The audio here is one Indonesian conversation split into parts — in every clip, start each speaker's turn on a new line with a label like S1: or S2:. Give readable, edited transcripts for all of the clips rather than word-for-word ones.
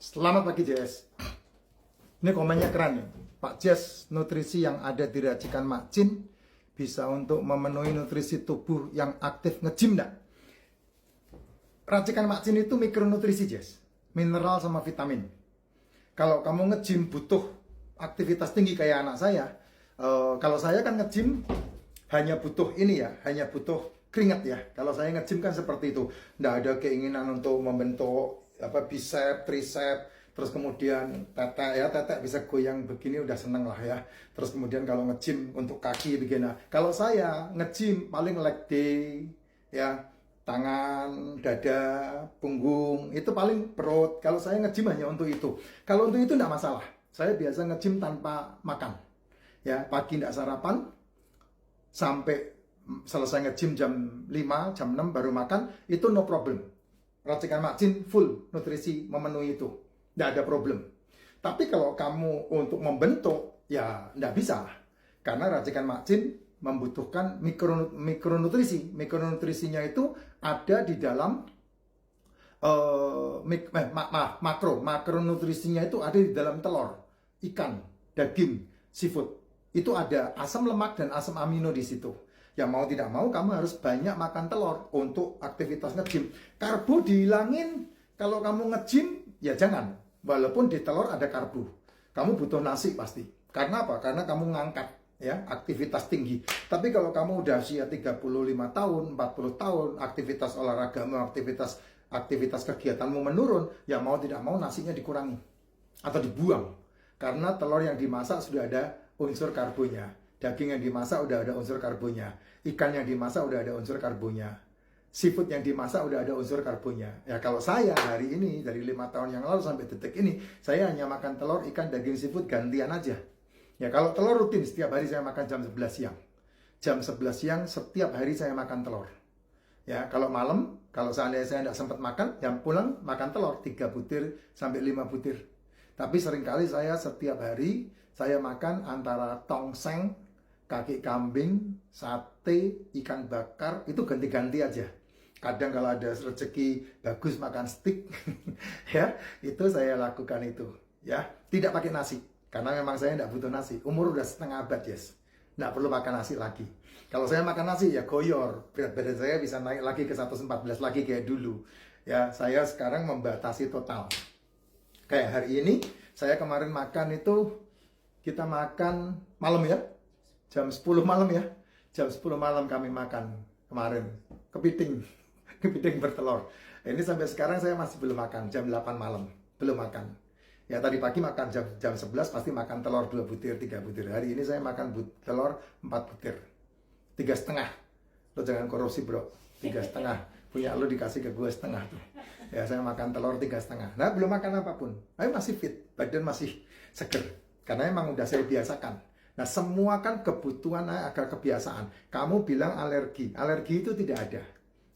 S1: Selamat pagi Jess. Ini komennya keren nih. Pak Jess, nutrisi yang ada di racikan Mak Cin bisa untuk memenuhi nutrisi tubuh yang aktif nge-gym enggak? Racikan Mak Cin itu mikronutrisi Jess, mineral sama vitamin. Kalau kamu nge-gym butuh aktivitas tinggi kayak anak saya, kalau saya kan nge-gym hanya butuh ini ya, hanya butuh keringat ya. Kalau saya nge-gym kan seperti itu, nggak ada keinginan untuk membentuk bicep, tricep, terus kemudian tetek bisa goyang begini udah seneng lah ya. Terus kemudian kalau nge-gym untuk kaki begini. Kalau saya nge-gym paling leg day ya, tangan, dada, punggung, itu paling perut. Kalau saya nge-gym hanya untuk itu. Kalau untuk itu enggak masalah. Saya biasa nge-gym tanpa makan. Ya, pagi enggak sarapan sampai selesai nge-gym jam 5, jam 6 baru makan, itu no problem. Racikan Mak Cin full nutrisi memenuhi itu. Nggak ada problem. Tapi kalau kamu untuk membentuk, ya nggak bisa. Karena racikan Mak Cin membutuhkan mikronutrisi. Mikronutrisinya itu ada di dalam makronutrisinya itu ada di dalam telur, ikan, daging, seafood. Itu ada asam lemak dan asam amino di situ. Ya mau tidak mau kamu harus banyak makan telur untuk aktivitas nge-gym. Karbo dihilangin kalau kamu nge-gym, ya jangan. Walaupun di telur ada karbo. Kamu butuh nasi pasti. Karena apa? Karena kamu ngangkat ya, aktivitas tinggi. Tapi kalau kamu udah usia 35 tahun, 40 tahun, aktivitas olahragamu, aktivitas kegiatanmu menurun, ya mau tidak mau nasinya dikurangi atau dibuang. Karena telur yang dimasak sudah ada unsur karbonya. Daging yang dimasak udah ada unsur karbonya. Ikan yang dimasak udah ada unsur karbonya. Seafood yang dimasak udah ada unsur karbonya. Ya kalau saya hari ini, dari 5 tahun yang lalu sampai detik ini, saya hanya makan telur, ikan, daging, seafood gantian aja. Ya kalau telur rutin, setiap hari saya makan jam 11 siang. Jam 11 siang setiap hari saya makan telur. Ya kalau malam, kalau seandainya saya tidak sempat makan, jam pulang makan telur 3 butir sampai 5 butir. Tapi seringkali saya setiap hari, saya makan antara tongseng, kaki kambing, sate, ikan bakar, itu ganti-ganti aja. Kadang kalau ada rezeki bagus makan steak, ya itu saya lakukan itu. Ya tidak pakai nasi, karena memang saya tidak butuh nasi. Umur udah setengah abad, yes. Nggak perlu makan nasi lagi. Kalau saya makan nasi ya goyor, berat badan saya bisa naik lagi ke 114 lagi kayak dulu. Ya saya sekarang membatasi total. Kayak hari ini, saya kemarin makan itu, kita makan malam ya. Jam 10 malam ya. Jam 10 malam kami makan kemarin. Kepiting. Kepiting bertelur. Ini sampai sekarang saya masih belum makan. Jam 8 malam. Belum makan. Ya tadi pagi makan jam 11 pasti makan telur 2 butir, 3 butir. Hari ini saya makan telur 4 butir. 3,5. Lo jangan korupsi bro. 3,5. Punya lo dikasih ke gue setengah tuh. Ya saya makan telur 3,5. Nah belum makan apapun. Tapi masih fit. Badan masih seger. Karena emang udah saya biasakan. Nah semua kan kebutuhan agar kebiasaan. Kamu bilang alergi. Alergi itu tidak ada.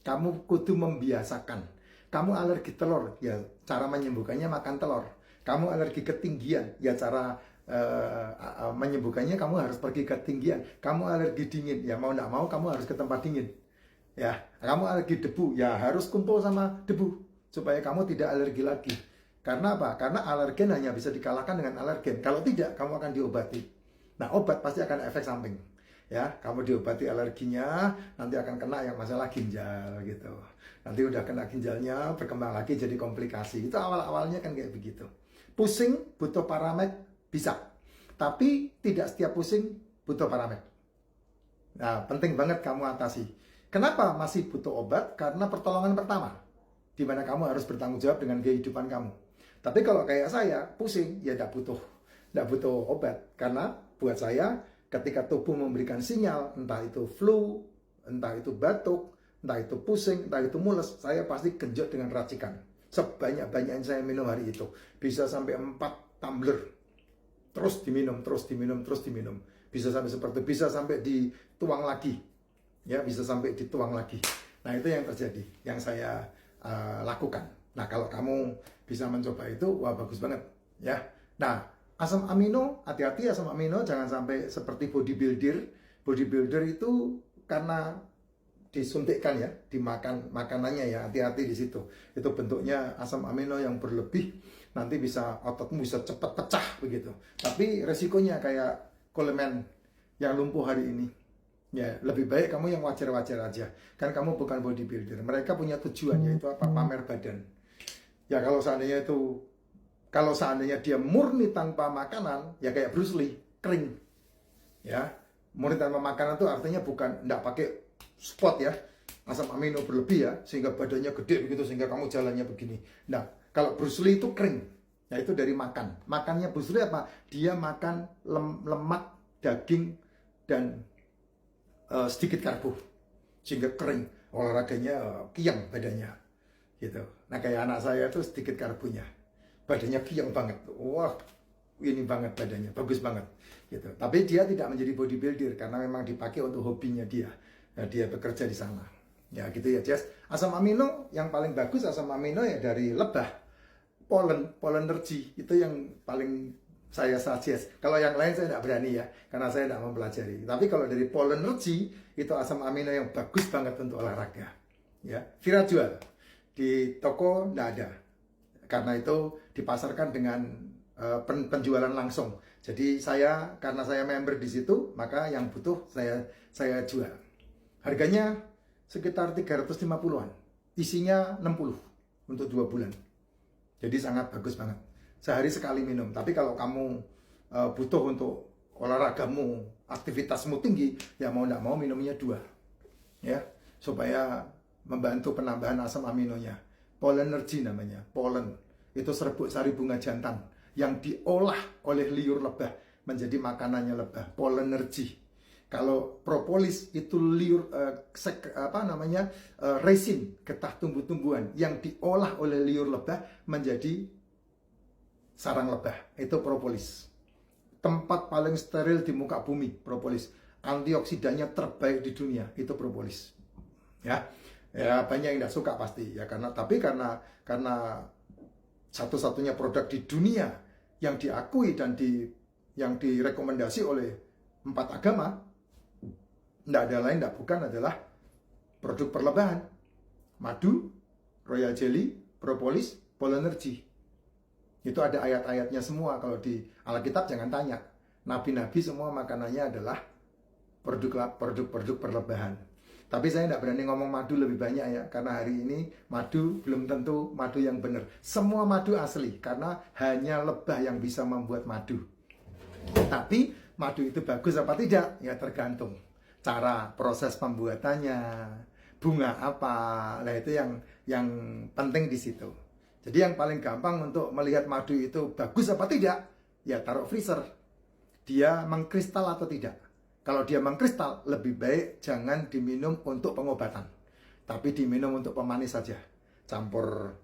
S1: Kamu kudu membiasakan. Kamu alergi telur. Ya cara menyembuhkannya makan telur. Kamu alergi ketinggian. Ya cara menyembuhkannya kamu harus pergi ke ketinggian. Kamu alergi dingin. Ya mau tidak mau kamu harus ke tempat dingin. Ya, kamu alergi debu. Ya harus kumpul sama debu. Supaya kamu tidak alergi lagi. Karena apa? Karena alergen hanya bisa dikalahkan dengan alergen. Kalau tidak, kamu akan diobati. Nah, obat pasti akan efek samping. Ya, kamu diobati alerginya, nanti akan kena yang masalah ginjal gitu. Nanti udah kena ginjalnya, berkembang lagi jadi komplikasi. Itu awal-awalnya kan kayak begitu. Pusing, butuh Paramed, bisa. Tapi tidak setiap pusing butuh Paramed. Nah, penting banget kamu atasi. Kenapa masih butuh obat? Karena pertolongan pertama. Di mana kamu harus bertanggung jawab dengan kehidupan kamu. Tapi kalau kayak saya, pusing, ya tidak butuh obat. Karena buat saya, ketika tubuh memberikan sinyal, entah itu flu, entah itu batuk, entah itu pusing, entah itu mules, saya pasti genjot dengan racikan. Sebanyak-banyaknya saya minum hari itu. Bisa sampai 4 tumbler. Terus diminum. Bisa sampai seperti, bisa sampai dituang lagi. Ya, bisa sampai dituang lagi. Nah, itu yang terjadi, yang saya lakukan. Nah, kalau kamu bisa mencoba itu, wah bagus banget. Ya, nah, asam amino, hati-hati asam amino, jangan sampai seperti bodybuilder. Bodybuilder itu karena disuntikkan ya, dimakan makanannya ya, hati-hati di situ. Itu bentuknya asam amino yang berlebih, nanti bisa ototmu bisa cepat pecah begitu. Tapi resikonya kayak Coleman yang lumpuh hari ini. Ya, lebih baik kamu yang wajar-wajar aja. Kan kamu bukan bodybuilder. Mereka punya tujuan, yaitu apa? Pamer badan. Ya kalau seandainya dia murni tanpa makanan, ya kayak Bruce Lee, kering. Ya, murni tanpa makanan itu artinya bukan enggak pakai spot ya, asam amino berlebih ya, sehingga badannya gede begitu, sehingga kamu jalannya begini. Nah, kalau Bruce Lee itu kering, ya itu dari makan. Makannya Bruce Lee apa? Dia makan lemak, daging, dan sedikit karbo, sehingga kering. Olahraganya kiang badannya, gitu. Nah, kayak anak saya itu sedikit karbonya, badannya kiang banget. Wah, ini banget badannya, bagus banget, gitu. Tapi dia tidak menjadi bodybuilder karena memang dipakai untuk hobinya dia. Nah, dia bekerja di sana. Ya gitu ya, Jess. Asam amino yang paling bagus asam amino ya dari lebah, polenergi itu yang paling saya suggest. Kalau yang lain saya tidak berani ya, karena saya tidak mempelajari. Tapi kalau dari polenergi itu asam amino yang bagus banget untuk olahraga. Ya, Vira jual di toko tidak ada, karena itu dipasarkan dengan penjualan langsung. Jadi karena saya member di situ, maka yang butuh saya jual. Harganya sekitar 350-an. Isinya 60 untuk 2 bulan. Jadi sangat bagus banget. Sehari sekali minum. Tapi kalau kamu butuh untuk olahragamu, aktivitasmu tinggi, ya mau tidak mau minumnya 2. Ya, supaya membantu penambahan asam aminonya. Polenergi namanya. Polen itu serbuk sari bunga jantan yang diolah oleh liur lebah menjadi makanannya lebah. Polenergi. Kalau propolis itu liur resin, getah tumbuh-tumbuhan yang diolah oleh liur lebah menjadi sarang lebah. Itu propolis. Tempat paling steril di muka bumi, propolis. Antioksidannya terbaik di dunia, itu propolis. Ya, banyak yang tidak suka pasti ya, karena satu-satunya produk di dunia yang diakui dan yang direkomendasi oleh 4 agama, tidak ada lain, tidak bukan adalah produk perlebahan. Madu, royal jelly, propolis, polenergi. Itu ada ayat-ayatnya semua. Kalau di Alkitab jangan tanya. Nabi-nabi semua makanannya adalah produk-produk perlebahan. Tapi saya tidak berani ngomong madu lebih banyak ya, karena hari ini madu belum tentu madu yang benar. Semua madu asli, karena hanya lebah yang bisa membuat madu. Tapi madu itu bagus apa tidak? Ya tergantung cara proses pembuatannya, bunga apa. Nah itu yang penting di situ. Jadi yang paling gampang untuk melihat madu itu bagus apa tidak, ya taruh freezer. Dia mengkristal atau tidak. Kalau dia mengkristal, lebih baik jangan diminum untuk pengobatan, tapi diminum untuk pemanis saja. Campur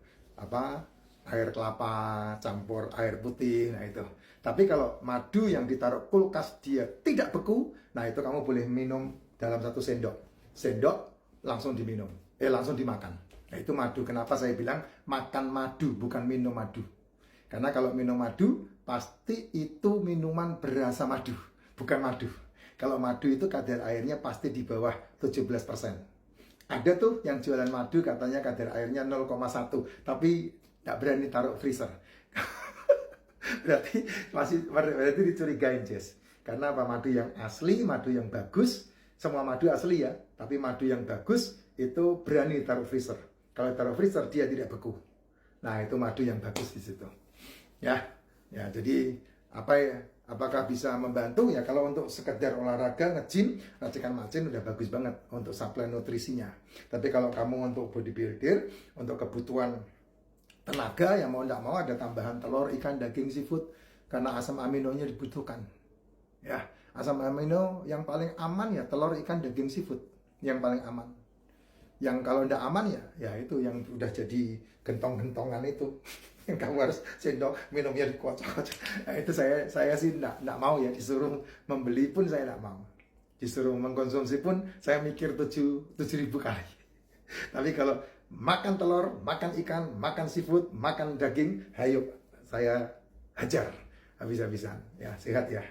S1: air kelapa, campur air putih, nah itu. Tapi kalau madu yang ditaruh kulkas dia tidak beku, nah itu kamu boleh minum dalam 1 sendok. Sendok langsung diminum, langsung dimakan. Nah itu madu. Kenapa saya bilang makan madu, bukan minum madu? Karena kalau minum madu, pasti itu minuman berasa madu, bukan madu. Kalau madu itu kadar airnya pasti di bawah 17%. Ada tuh yang jualan madu katanya kadar airnya 0,1, tapi nggak berani taruh freezer. berarti dicurigain, Jess. Karena apa? Madu yang asli, madu yang bagus, semua madu asli ya, tapi madu yang bagus itu berani taruh freezer. Kalau taruh freezer dia tidak beku. Nah, itu madu yang bagus di situ. Ya, jadi apakah bisa membantu ya? Kalau untuk sekedar olahraga, nge-gym, racikan macin udah bagus banget untuk suplai nutrisinya. Tapi kalau kamu untuk bodybuilder, untuk kebutuhan tenaga, yang mau tidak mau ada tambahan telur, ikan, daging, seafood, karena asam aminonya dibutuhkan. Ya, asam amino yang paling aman ya telur, ikan, daging, seafood yang paling aman. Yang kalau tidak aman ya itu yang udah jadi gentong-gentongan itu. Yang kamu harus sendok minumnya dikocok-kocok. Nah, itu saya sih tidak mau ya, disuruh membeli pun saya tidak mau. Disuruh mengkonsumsi pun saya mikir 7.000 kali. Tapi kalau makan telur, makan ikan, makan seafood, makan daging, hayo saya hajar habis-habisan. Ya, sehat ya.